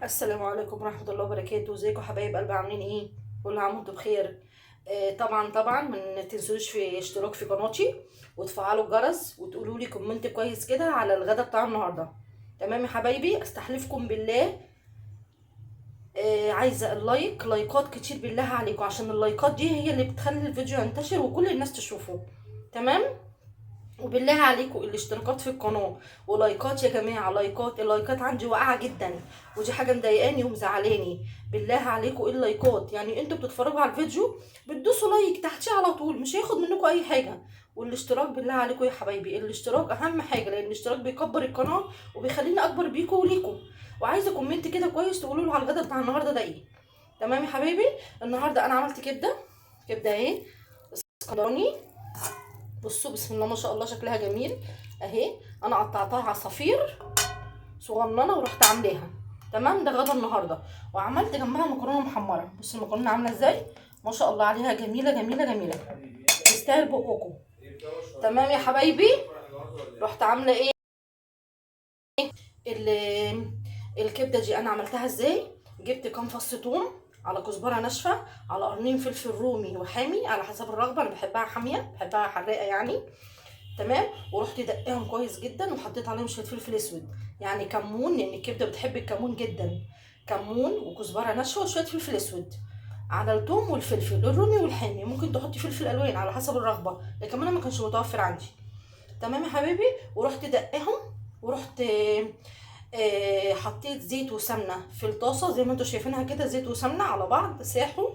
السلام عليكم ورحمة الله وبركاته. ازيكم حبايب قلبي؟ عاملين ايه؟ كل عام وانتم بخير. طبعا ما تنسوش في اشتراك في قناتي وتفعلوا الجرس وتقولوا لي كومنت كويس كده على الغدا بتاع النهارده. تمام يا حبايبي، استحلفكم بالله. عايزه لايكات كتير بالله عليكم، عشان اللايكات دي هي اللي بتخلي الفيديو ينتشر وكل الناس تشوفه. تمام. وبالله عليكم الاشتراكات في القناه ولايكات يا جماعه، اللايكات عندي واقعه جدا، ودي حاجه مضايقاني ومزعلاني. بالله عليكم اللايكات، يعني انتوا بتتفرجوا على الفيديو بتدوسوا لايك تحتيه على طول، مش هياخد منكم اي حاجه. والاشتراك بالله عليكم يا حبايبي، الاشتراك اهم حاجه، لان الاشتراك بيكبر القناه وبيخليني اكبر بيكم وليكم. وعايزه كومنت كده كويس تقولوا له على الغدا بتاع النهارده ده ايه. تمام يا حبايبي. النهارده انا عملت كبده ايه، اسكندراني. بصوا بسم الله ما شاء الله شكلها جميل اهي. انا قطعتها عصافير صغننه ورحت عاملاها. تمام، ده غدا النهارده. وعملت جنبها مكرونه محمره. بصوا المكرونه عامله ازاي، ما شاء الله عليها، جميله جميله جميله، تستاهل بقكم. تمام يا حبايبي. رحت عامله ايه ال- الكبده دي انا عملتها ازاي. جبت كام فص ثوم، على كزبره ناشفه، على قرنين فلفل رومي وحامي على حسب الرغبه، انا بحبها حاميه بحبها حراقه يعني. تمام. ورحت دقاهم كويس جدا وحطيت عليهم شويه فلفل اسود، يعني كمون، لان الكبده بتحب الكمون جدا. كمون وكزبره ناشفه وشويه فلفل اسود على الثوم والفلفل الرومي والحامي. ممكن تحطي فلفل الوان على حسب الرغبه، لكن انا ما كانش متوفر عندي. تمام يا حبيبي. ورحت دقاهم، ورحت حطيت زيت وسمنه في الطاسه زي ما انتم شايفينها كده، زيت وسمنه على بعض ساحوا.